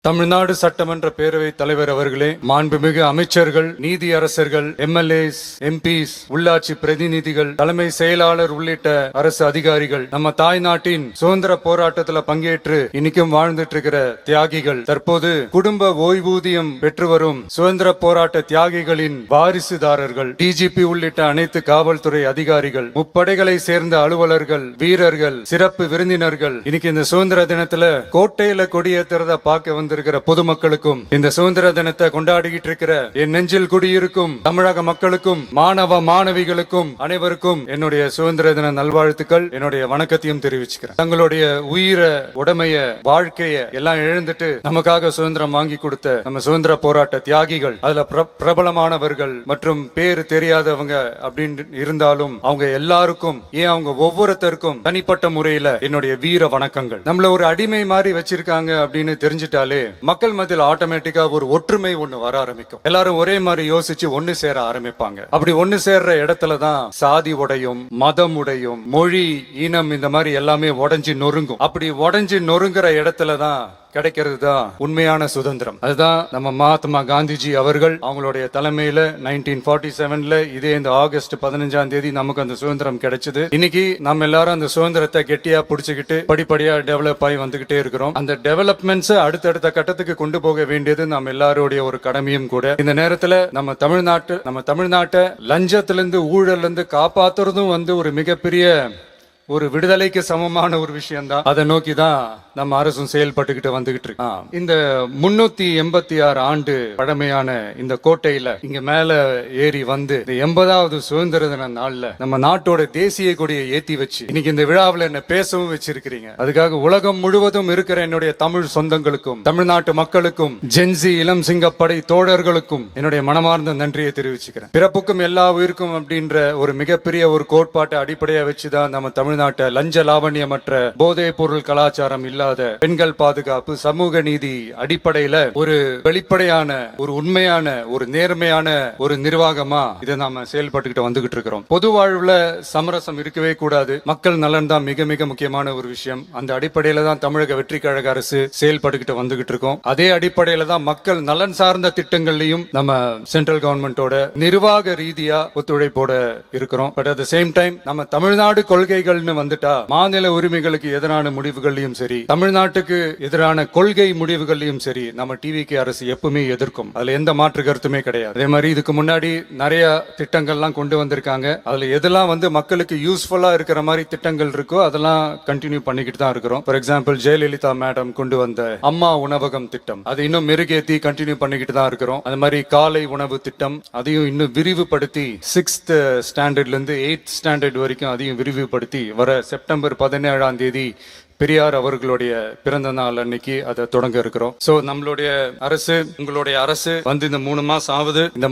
தமிழ்நாடு சட்டமன்ற பேரவைத் தலைவர் அவர்களே, மாண்புமிகு அமைச்சர்கள், நீதி அரசர்கள், எம்எல்ஏஸ், எம்பிஸ், உள்ளாட்சி பிரதிநிதிகள், தலைமை செயலாளர் உள்ளிட்ட அரசு அதிகாரிகள், நம்ம தாய் நாட்டின் சுதந்திர போராட்டத்தில் பங்கேற்று இன்னைக்கும் வாழ்ந்துட்டு இருக்கிற தியாகிகள், தற்போது குடும்ப ஓய்வூதியம் பெற்று வரும் சுதந்திர போராட்ட தியாகிகளின் வாரிசுதாரர்கள், டிஜிபி உள்ளிட்ட அனைத்து காவல்துறை அதிகாரிகள், முப்படைகளை சேர்ந்த அலுவலர்கள், வீரர்கள், சிறப்பு விருந்தினர்கள், இன்னைக்கு இந்த சுதந்திர தினத்துல கோட்டையில கொடியேற்றுறத பார்க்க வந்திருக்கிற பொதுமக்களுக்கும், இந்த சுதந்திர தினத்தை கொண்டாடிக்கிட்டு இருக்கிற என் நெஞ்சில் குடியிருக்கும் தமிழக மக்களுக்கும், மாணவ மாணவிகளுக்கும் அனைவருக்கும் என்னுடைய சுதந்திர தின நல்வாழ்த்துக்கள், என்னுடைய வணக்கத்தையும் தெரிவிச்சுக்கிறேன். தங்களுடைய உயிரை, உடமைய, வாழ்க்கைய எல்லாம் இழந்துட்டு நமக்காக சுதந்திரம் வாங்கி கொடுத்த நம்ம சுதந்திர போராட்ட தியாகிகள், அதுல பிரபலமானவர்கள் மற்றும் பேரு தெரியாதவங்க அப்படின்னு இருந்தாலும் அவங்க எல்லாருக்கும், ஏன் அவங்க ஒவ்வொருத்தருக்கும் தனிப்பட்ட முறையில என்னுடைய வீர வணக்கங்கள். நம்மள ஒரு அடிமை மாதிரி வச்சிருக்காங்க அப்படின்னு தெரிஞ்சிட்டாலே மக்கள் மத்தியில் ஆட்டோமேட்டிக்கா ஒரு ஒற்றுமை ஒண்ணு வர ஆரம்பிக்கும். எல்லாரும் ஒரே மாதிரி யோசிச்சு ஒண்ணு சேர ஆரம்பிப்பாங்க. அப்படி ஒண்ணு சேர்ற இடத்துலதான் சாதி உடையும், மதம் உடையும், மொழி, இனம் இந்த மாதிரி எல்லாமே உடைஞ்சு நொறுங்கும். அப்படி உடைஞ்சு நொறுங்குற இடத்துலதான் கிடைக்கிறது தான் உண்மையான சுதந்திரம். அதுதான் நம்ம மகாத்மா காந்திஜி அவர்கள் அவங்களுடைய தலைமையில 1947ல இதே இந்த ஆகஸ்ட் 15ஆம் தேதி நமக்கு அந்த சுதந்திரம் கிடைச்சது. இன்னைக்கு நம்ம எல்லாரும் அந்த சுதந்திரத்தை கெட்டியா புடிச்சுக்கிட்டு படிப்படியா டெவலப் ஆகி வந்துகிட்டே இருக்கிறோம். அந்த டெவலப்மெண்ட்ஸ் அடுத்தடுத்த கட்டத்துக்கு கொண்டு போக வேண்டியது நம்ம எல்லாருடைய ஒரு கடமையும் கூட. இந்த நேரத்துல நம்ம தமிழ்நாட்டை லஞ்சத்திலிருந்து, ஊழல்ல இருந்து காப்பாத்துறதும் ஒரு மிகப்பெரிய ஒரு விடுதலைக்கு சமமான ஒரு விஷயம் தான். அதை நோக்கி தான் நம்ம அரசும் செயல்பட்டுக்கிட்டு வந்துகிட்டு இருக்கு. இந்த 386 ஆண்டு பழமையான இந்த கோட்டையில இங்க மேல ஏறி வந்து 80வது சுதந்திர தின நாள்ல நம்ம நாட்டோட தேசிய கொடியை ஏத்தி வச்சு இன்னைக்கு இந்த விழாவில் என்ன பேசவும் வச்சிருக்கிறீங்க. அதுக்காக உலகம் முழுவதும் இருக்கிற என்னுடைய தமிழ் சொந்தங்களுக்கும், தமிழ்நாட்டு மக்களுக்கும், ஜென்சி இளம் சிங்கப்படை தோழர்களுக்கும் என்னுடைய மனமார்ந்த நன்றியை தெரிவிச்சுக்கிறேன். பிறப்புக்கும் எல்லா உயிருக்கும் அப்படின்ற ஒரு மிகப்பெரிய ஒரு கோட்பாட்டை அடிப்படையா வச்சுதான் நம்ம தமிழ்நாட்டை லஞ்ச லாவண்யமற்ற போதைப் பொருள் கலாச்சாரம் இல்லாத, பெண்கள் பாதுகாப்பு, சமூக நீதி அடிப்படையில ஒரு வெளிப்படையான, ஒரு உண்மையான, ஒரு நேர்மையான ஒரு நிர்வாகமா இதை நாம செயல்பட்டுக்கிட்டு வந்துகிட்டு இருக்கிறோம். பொது வாழ்வுல சமரசம் இருக்கவே கூடாது. மக்கள் நலன் தான் மிக மிக முக்கியமான ஒரு விஷயம். அந்த அடிப்படையில தான் தமிழக வெற்றி கழக அரசு செயல்பட்டுக்கிட்டு வந்துகிட்டு இருக்கோம். அதே அடிப்படையில தான் மக்கள் நலன் சார்ந்த திட்டங்கள்லையும் நம்ம சென்ட்ரல் கவர்மெண்டோட நிர்வாக ரீதியா ஒத்துழைப்போட இருக்கிறோம். But at the same time நம்ம தமிழ்நாடு கொள்கைகள் வந்துட்டா மாநில உரிமைகளுக்கு எதிரான முடிவுகளையும் சரி, தமிழ்நாட்டுக்கு எதிரான கொள்கை முடிவுகளையும் சரி நம்ம டிவிகே அரசு எப்பவுமே எதிர்க்கும். அதுல எந்த மாற்று கருத்துமே கிடையாது. அதே மாதிரி இதுக்கு முன்னாடி நிறைய திட்டங்கள்லாம் கொண்டு வந்திருக்காங்க. அதுல எதெல்லாம் மக்களுக்கு யூஸ்ஃபுல்லா இருக்கிற மாதிரி திட்டங்கள் இருக்கோ அதெல்லாம் கண்டினியூ பண்ணிக்கிட்டு தான் இருக்கிறோம். ஃபார் எக்ஸாம்பிள் ஜெயலலிதா மேடம் கொண்டு வந்த அம்மா உணவகம் திட்டம், அது இன்னும் மெருகேத்தி கண்டினியூ பண்ணிக்கிட்டு தான் இருக்கிறோம். அது மாதிரி காலை உணவு திட்டம், அதையும் இன்னும் விரிவுபடுத்தி 6th ஸ்டாண்டர்ட்ல இருந்து 8th ஸ்டாண்டர்ட் வரைக்கும் அதையும் விரிவுபடுத்தி வர செப்டம்பர் 17ஆம் தேதி பெரியார் அவர்களுடைய பிறந்த நாள் அன்னைக்கு அதை தொடங்க இருக்கிறோம். சோ நம்மளுடைய அரசு, உங்களுடைய அரசு இந்த 3 மாசம் ஆகுது. இந்த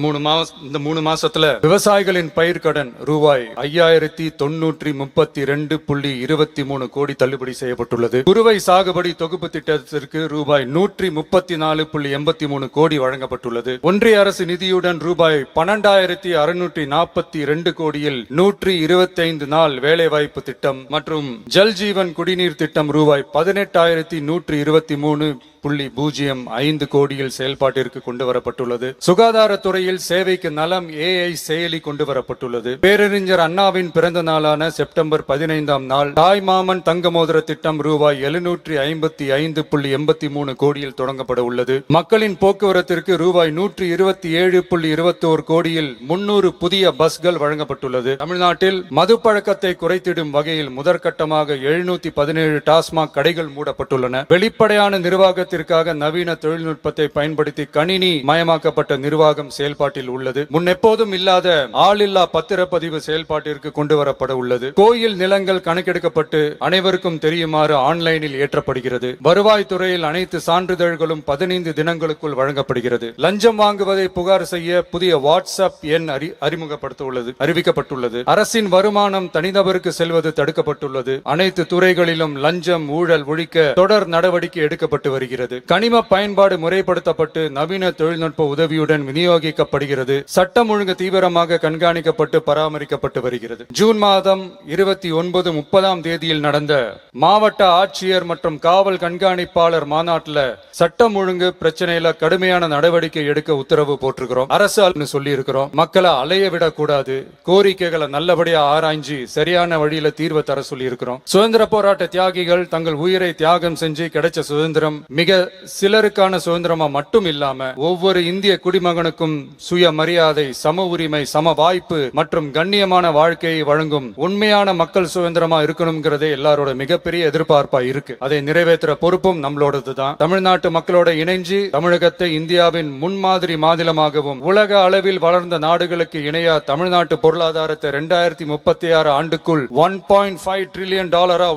3 மாசத்துல விவசாயிகளின் பயிர்க்கடன் ரூபாய் 5932.23 கோடி தள்ளுபடி செய்யப்பட்டுள்ளது. குறுவை சாகுபடி தொகுப்பு திட்டத்திற்கு ரூபாய் 134.83 கோடி வழங்கப்பட்டுள்ளது. ஒன்றிய அரசு நிதியுடன் ரூபாய் 12,642 கோடியில் 125 நாள் வேலைவாய்ப்பு திட்டம் மற்றும் ஜல் ஜீவன் குடிநீர் திட்டம் ரூபாய் 18,123.05 கோடியில் செயல்பாட்டிற்கு கொண்டு வரப்பட்டுள்ளது. சுகாதாரத்துறையில் சேவைக்கு நலம் AI செயலி கொண்டு வரப்பட்டுள்ளது. பேரறிஞர் அண்ணாவின் பிறந்த நாளான செப்டம்பர் 15ஆம் நாள் தாய் மாமன் தங்க மோதிர திட்டம் ரூபாய் 755.83 கோடியில் தொடங்கப்பட உள்ளது. மக்களின் போக்குவரத்திற்கு ரூபாய் 127.21 கோடியில் 300 புதிய பஸ்கள் வழங்கப்பட்டுள்ளது. தமிழ்நாட்டில் மது பழக்கத்தை குறைத்திடும் வகையில் முதற்கட்டமாக 717 டாஸ்மாக் கடைகள் மூடப்பட்டுள்ளன. வெளிப்படையான நிர்வாகத்திற்காக நவீன தொழில்நுட்பத்தை பயன்படுத்தி கணினி மயமாக்கப்பட்ட நிர்வாகம் செயல்பாட்டில் உள்ளது. முன்னெப்போதும் இல்லாத ஆளில்லா பத்திரப்பதிவு செயல்பாட்டிற்கு கொண்டு வரப்பட உள்ளது. கோயில் நிலங்கள் கணக்கெடுக்கப்பட்டு அனைவருக்கும் தெரியுமாறு ஆன்லைனில் ஏற்றப்படுகிறது. வருவாய் துறையில் அனைத்து சான்றிதழ்களும் 15 தினங்களுக்குள் வழங்கப்படுகிறது. லஞ்சம் வாங்குவதை புகார் செய்ய புதிய வாட்ஸ்அப் எண் அறிவிக்கப்பட்டுள்ளது. அரசின் வருமானம் தனிநபருக்கு செல்வது தடுக்கப்பட்டுள்ளது. அனைத்து துறைகளிலும் லஞ்சம் ஊழல் ஒழிக்க தொடர் நடவடிக்கை எடுக்கப்பட்டு வருகிறது. கனிம பயன்பாடு முறைப்படுத்தப்பட்டு நவீன தொழில்நுட்ப உதவியுடன் விநியோகிக்கப்படுகிறது. சட்டம் ஒழுங்கு தீவிரமாக கண்காணிக்கப்பட்டு பராமரிக்கப்பட்டு வருகிறது. ஜூன் மாதம் 29, 30 தேதியில் நடந்த மாவட்ட ஆட்சியர் மற்றும் காவல் கண்காணிப்பாளர் மாநாட்டில் சட்டம் ஒழுங்கு பிரச்சனையில கடுமையான நடவடிக்கை எடுக்க உத்தரவு போட்டிருக்கிறோம். அரசு சொல்லி இருக்கிறோம். மக்களை அலைய விடக்கூடாது. கோரிக்கைகளை நல்லபடியா ஆராய்ஞ்சி சரியான வழியில தீர்வு தர சொல்லி இருக்கிறோம். சுதந்திர போராட்ட தியாகிகள் தங்கள் உயிரை தியாகம் செஞ்சு கிடைச்ச சுதந்திரம் மிக சிலருக்கான சுதந்திரமா மட்டும் இல்லாம ஒவ்வொரு இந்திய குடிமகனுக்கும் சுய மரியாதை, சம உரிமை, சம வாய்ப்பு மற்றும் கண்ணியமான வாழ்க்கையை வழங்கும் உண்மையான மக்கள் சுதந்திரமா இருக்கணும்ங்கிறதே எல்லாரோட மிகப்பெரிய எதிர்பார்ப்பா இருக்கு. அதை நிறைவேற்ற பொறுப்பும் நம்மளோடது தான். தமிழ்நாட்டு மக்களோட இணைஞ்சு தமிழகத்தை இந்தியாவின் முன்மாதிரி மாநிலமாகவும் உலக அளவில் வளர்ந்த நாடுகளுக்கு இணையா தமிழ்நாட்டு பொருளாதாரத்தை 2036 ஆண்டுக்குள் $1.5 trillion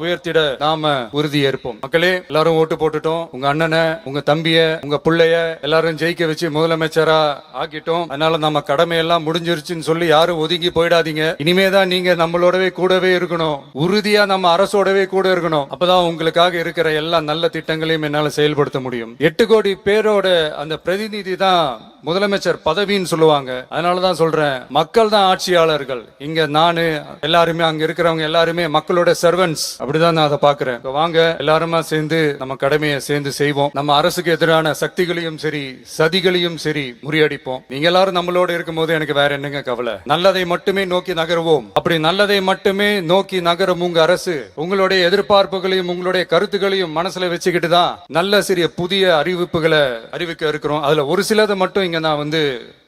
உயர்த்திட நாம உறுதியேற்போம். மக்களே, எல்லாரும் ஓட்டு போட்டுட்டோம். உங்க அண்ணனை, உங்க தம்பிய, உங்க பிள்ளைய எல்லாரும் ஜெயிக்க வச்சு முதலமைச்சரா ஆக்கிட்டோம். அதனால நம்ம கடமையெல்லாம் முடிஞ்சிருச்சுன்னு சொல்லி யாரும் ஒதுங்கி போயிடாதீங்க. இனிமேதான் நீங்க நம்மளோடவே கூடவே இருக்கணும். உறுதியா நம்ம அரசோடவே கூட இருக்கணும். அப்பதான் உங்களுக்காக இருக்கிற எல்லா நல்ல திட்டங்களையும் என்னால செயல்படுத்த முடியும். 8 கோடி பேரோட அந்த பிரதிநிதி தான் முதலமைச்சர் பதவின்னு சொல்லுவாங்க. அதனாலதான் சொல்றேன், மக்கள் தான் ஆட்சியாளர்கள். இங்க நானு எல்லாருமே, அங்க இருக்கிறவங்க எல்லாருமே மக்களோட சர்வன்ட்ஸ். அப்படிதான் நான் அதை பாக்குறேன். வாங்க எல்லாருமா சேர்ந்து நம்ம கடமையை சேர்ந்து செய்வோம். நம்ம அரசுக்கு எதிரான சக்திகளையும் சரி சதிகளையும் சரி முறியடிப்போம். நீங்க எல்லாரும் நம்மளோட இருக்கும் போது எனக்கு வேற என்னங்க கவலை? நல்லதை மட்டுமே நோக்கி நகருவோம். அப்படி நல்லதை மட்டுமே நோக்கி நகரும் உங்க அரசு உங்களுடைய எதிர்பார்ப்புகளையும் உங்களுடைய கருத்துக்களையும் மனசுல வச்சுக்கிட்டு தான் நல்ல சிறிய புதிய அறிவிப்புகளை அறிவிக்க இருக்கிறோம். அதுல ஒரு சிலதை மட்டும் இங்க நான்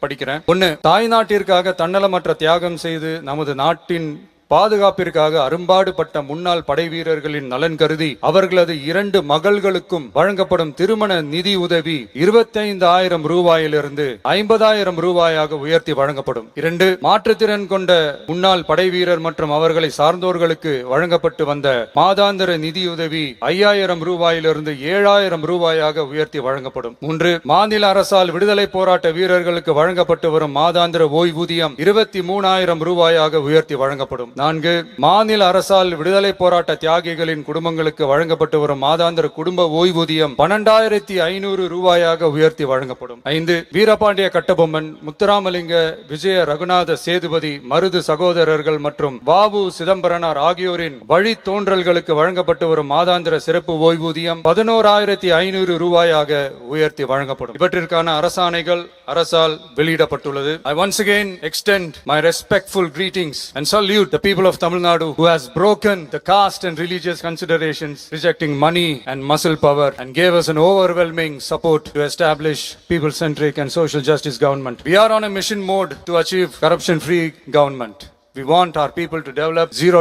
படிக்கிறேன். ஒன்னு, தாய் நாட்டிற்காக தன்னலமற்ற தியாகம் செய்து நமது நாட்டின் பாதுகாப்பிற்காக அரும்பாடுபட்ட முன்னாள் படை வீரர்களின் நலன் கருதி அவர்களது 2 மகள்களுக்கும் வழங்கப்படும் திருமண நிதி உதவி 25,000 ரூபாயிலிருந்து 50,000 ரூபாயாக உயர்த்தி வழங்கப்படும். 2, மாற்றுத்திறன் கொண்ட முன்னாள் படை வீரர் மற்றும் அவர்களை சார்ந்தோர்களுக்கு வழங்கப்பட்டு வந்த மாதாந்திர நிதியுதவி 5,000 ரூபாயிலிருந்து 7,000 ரூபாயாக உயர்த்தி வழங்கப்படும். 3, மாநில அரசால் விடுதலை போராட்ட வீரர்களுக்கு வழங்கப்பட்டு வரும் மாதாந்திர ஓய்வூதியம் 23,000 ரூபாயாக உயர்த்தி வழங்கப்படும். 4, மாநில அரசால் விடுதலை போராட்ட தியாகிகளின் குடும்பங்களுக்கு வழங்கப்பட்டு வரும் மாதாந்திர குடும்ப ஓய்வூதியம் 12,500 ரூபாயாக உயர்த்தி வழங்கப்படும். 5, வீரபாண்டிய கட்டபொம்மன், முத்துராமலிங்க, விஜய ரகுநாத சேதுபதி, மருது சகோதரர்கள் மற்றும் வ.உ. சிதம்பரனார் ஆகியோரின் வழித்தோன்றல்களுக்கு வழங்கப்பட்டு வரும் மாதாந்திர சிறப்பு ஓய்வூதியம் 11,500 ரூபாயாக உயர்த்தி வழங்கப்படும். இவற்றிற்கான அரசாணைகள் அரசால் வெளியிடப்பட்டுள்ளது. I once again extend my respectful greetings and salute the people of Tamil Nadu who has broken the caste and religious considerations, rejecting money and muscle power, and gave us an overwhelming support to establish people-centric and social justice government. We are on a mission mode to achieve corruption-free government. We want our people to develop zero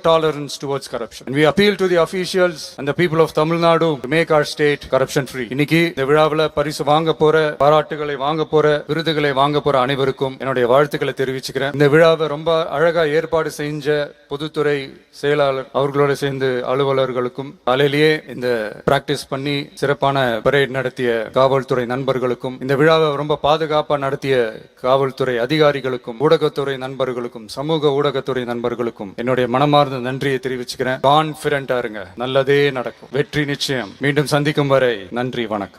tolerance towards corruption. And we appeal to the officials and the people of Tamil Nadu to make our state corruption free. இன்னைக்கு இந்த விழாவில் பரிசு வாங்க போற, பாராட்டுகளை வாங்க போற, விருதுகளை வாங்க போற அனைவருக்கும் என்னுடைய வாழ்த்துக்களை தெரிவிச்சுக்கிறேன். இந்த விழாவை ரொம்ப அழகா ஏற்பாடு செஞ்ச பொதுத்துறை செயலாளர் அவர்களோட சேர்ந்து அலுவலர்களுக்கும், காலையிலேயே இந்த பிராக்டிஸ் பண்ணி சிறப்பான பரேட் நடத்திய காவல்துறை நண்பர்களுக்கும், இந்த விழாவை ரொம்ப பாதுகாப்பா நடத்திய காவல்துறை அதிகாரிகளுக்கும், ஊடகத்துறை நண்பர்களுக்கும், சமூக ஊடகத்துறை நண்பர்களுக்கும் என்னுடைய மனமார்ந்த நன்றியை தெரிவிச்சுக்கிறேன். கான்பிடென்டா இருங்க, நல்லதே நடக்கும், வெற்றி நிச்சயம். மீண்டும் சந்திக்கும் வரை நன்றி, வணக்கம்.